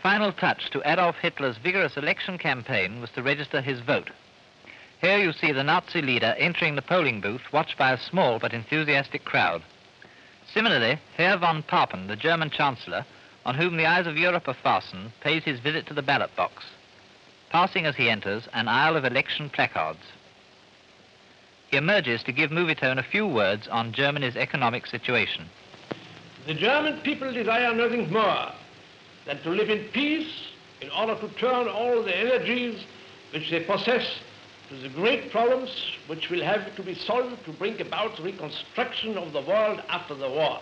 final touch to Adolf Hitler's vigorous election campaign was to register his vote. Here you see the Nazi leader entering the polling booth, watched by a small but enthusiastic crowd. Similarly, Herr von Papen, the German Chancellor, on whom the eyes of Europe are fastened, pays his visit to the ballot box, passing as he enters an aisle of election placards. He emerges to give Movietone a few words on Germany's economic situation. The German people desire nothing more than to live in peace in order to turn all the energies which they possess to the great problems which will have to be solved to bring about the reconstruction of the world after the war.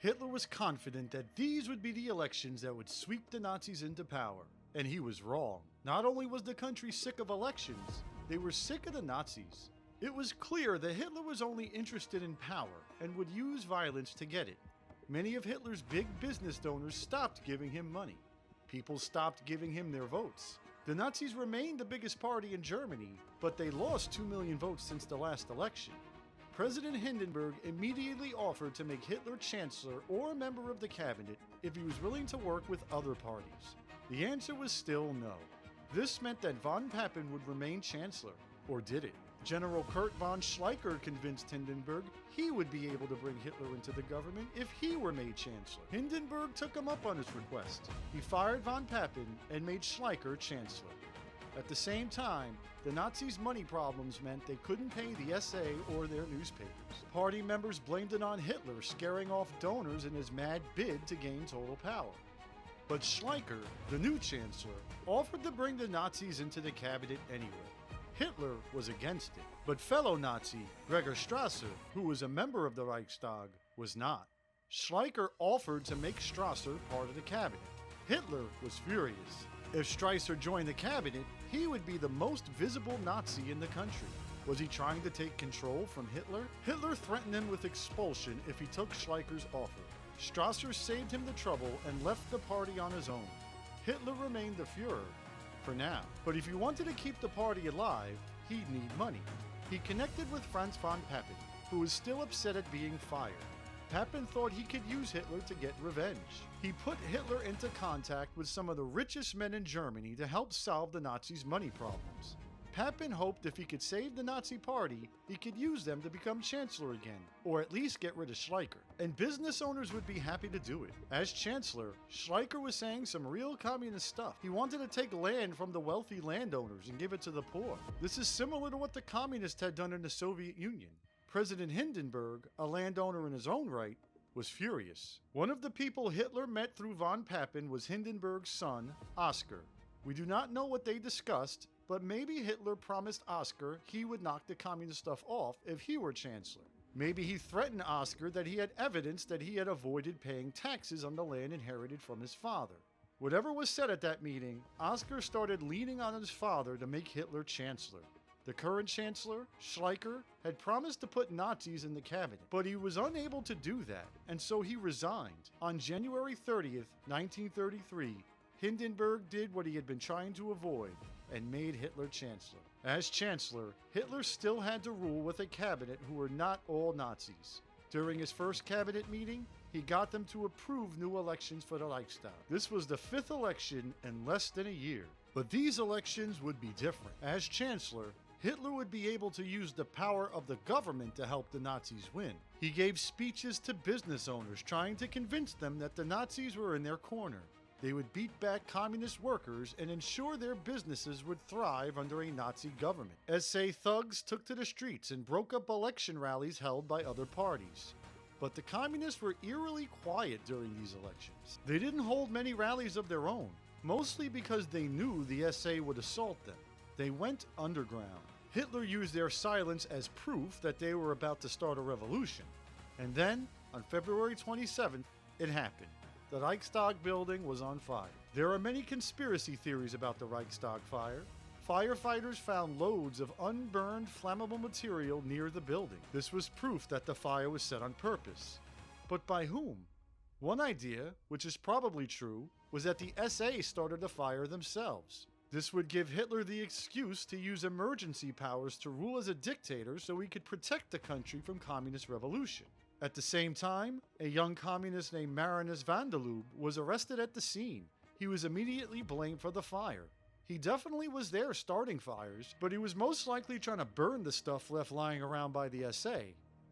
Hitler was confident that these would be the elections that would sweep the Nazis into power. And he was wrong. Not only was the country sick of elections, they were sick of the Nazis. It was clear that Hitler was only interested in power and would use violence to get it. Many of Hitler's big business donors stopped giving him money. People stopped giving him their votes. The Nazis remained the biggest party in Germany, but they lost 2 million votes since the last election. President Hindenburg immediately offered to make Hitler chancellor or a member of the cabinet if he was willing to work with other parties. The answer was still no. This meant that von Papen would remain chancellor, or did it? General Kurt von Schleicher convinced Hindenburg he would be able to bring Hitler into the government if he were made chancellor. Hindenburg took him up on his request. He fired von Papen and made Schleicher chancellor. At the same time, the Nazis' money problems meant they couldn't pay the SA or their newspapers. Party members blamed it on Hitler scaring off donors in his mad bid to gain total power. But Schleicher, the new chancellor, offered to bring the Nazis into the cabinet anyway. Hitler was against it, but fellow Nazi Gregor Strasser, who was a member of the Reichstag, was not. Schleicher offered to make Strasser part of the cabinet. Hitler was furious. If Strasser joined the cabinet, he would be the most visible Nazi in the country. Was he trying to take control from Hitler? Hitler threatened him with expulsion if he took Schleicher's offer. Strasser saved him the trouble and left the party on his own. Hitler remained the Führer for now. But if he wanted to keep the party alive, he'd need money. He connected with Franz von Papen, who was still upset at being fired. Papen thought he could use Hitler to get revenge. He put Hitler into contact with some of the richest men in Germany to help solve the Nazis' money problems. Papen hoped if he could save the Nazi party, he could use them to become chancellor again, or at least get rid of Schleicher. And business owners would be happy to do it. As chancellor, Schleicher was saying some real communist stuff. He wanted to take land from the wealthy landowners and give it to the poor. This is similar to what the communists had done in the Soviet Union. President Hindenburg, a landowner in his own right, was furious. One of the people Hitler met through von Papen was Hindenburg's son, Oscar. We do not know what they discussed, but maybe Hitler promised Oscar he would knock the communist stuff off if he were chancellor. Maybe he threatened Oscar that he had evidence that he had avoided paying taxes on the land inherited from his father. Whatever was said at that meeting, Oscar started leaning on his father to make Hitler chancellor. The current chancellor, Schleicher, had promised to put Nazis in the cabinet, but he was unable to do that, and so he resigned. On January 30th, 1933, Hindenburg did what he had been trying to avoid and made Hitler chancellor. As chancellor, Hitler still had to rule with a cabinet who were not all Nazis. During his first cabinet meeting, he got them to approve new elections for the Reichstag. This was the 5th election in less than a year. But these elections would be different. As chancellor, Hitler would be able to use the power of the government to help the Nazis win. He gave speeches to business owners trying to convince them that the Nazis were in their corner. They would beat back communist workers and ensure their businesses would thrive under a Nazi government. SA thugs took to the streets and broke up election rallies held by other parties. But the communists were eerily quiet during these elections. They didn't hold many rallies of their own, mostly because they knew the SA would assault them. They went underground. Hitler used their silence as proof that they were about to start a revolution. And then, on February 27th, it happened. The Reichstag building was on fire. There are many conspiracy theories about the Reichstag fire. Firefighters found loads of unburned flammable material near the building. This was proof that the fire was set on purpose. But by whom? One idea, which is probably true, was that the SA started the fire themselves. This would give Hitler the excuse to use emergency powers to rule as a dictator so he could protect the country from communist revolution. At the same time, a young communist named Marinus van der Lubbe was arrested at the scene. he was immediately blamed for the fire. He definitely was there starting fires, but he was most likely trying to burn the stuff left lying around by the SA.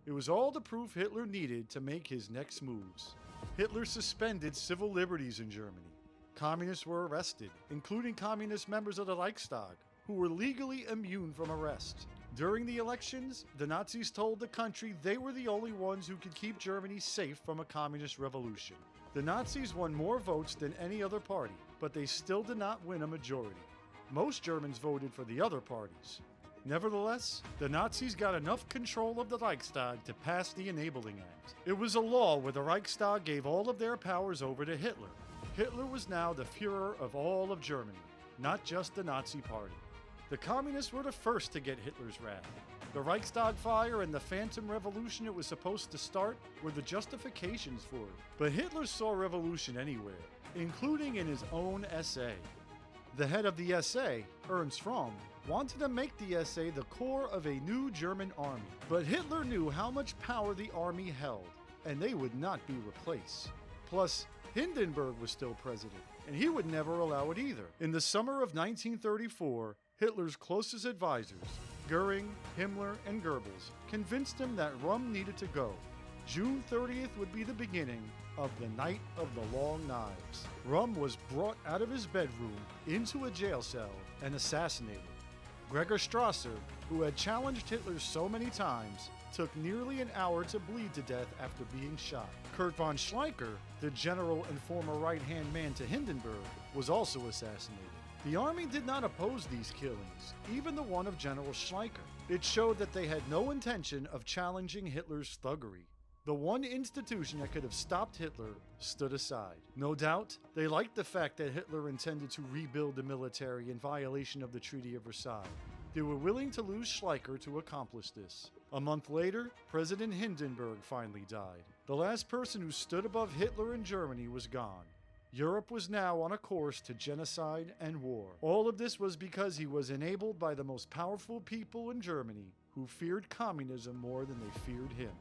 It was all the proof Hitler needed to make his next moves. Hitler suspended civil liberties in Germany. Communists were arrested, including communist members of the Reichstag, who were legally immune from arrest. During the elections, the Nazis told the country they were the only ones who could keep Germany safe from a communist revolution. The Nazis won more votes than any other party, but they still did not win a majority. Most Germans voted for the other parties. Nevertheless, the Nazis got enough control of the Reichstag to pass the Enabling Act. It was a law where the Reichstag gave all of their powers over to Hitler. Hitler was now the Führer of all of Germany, not just the Nazi Party. The communists were the first to get Hitler's wrath. The Reichstag fire and the Phantom Revolution it was supposed to start were the justifications for it. But Hitler saw revolution anywhere, including in his own SA. The head of the SA, Ernst Röhm, wanted to make the SA the core of a new German army. But Hitler knew how much power the army held, and they would not be replaced. Plus, Hindenburg was still president, and he would never allow it either. In the summer of 1934, Hitler's closest advisors, Göring, Himmler, and Goebbels, convinced him that Röhm needed to go. June 30th would be the beginning of the Night of the Long Knives. Röhm was brought out of his bedroom into a jail cell and assassinated. Gregor Strasser, who had challenged Hitler so many times, took nearly an hour to bleed to death after being shot. Kurt von Schleicher, the general and former right-hand man to Hindenburg, was also assassinated. The army did not oppose these killings, even the one of General Schleicher. It showed that they had no intention of challenging Hitler's thuggery. The one institution that could have stopped Hitler stood aside. No doubt, they liked the fact that Hitler intended to rebuild the military in violation of the Treaty of Versailles. They were willing to lose Schleicher to accomplish this. A month later, President Hindenburg finally died. The last person who stood above Hitler in Germany was gone. Europe was now on a course to genocide and war. All of this was because he was enabled by the most powerful people in Germany who feared communism more than they feared him.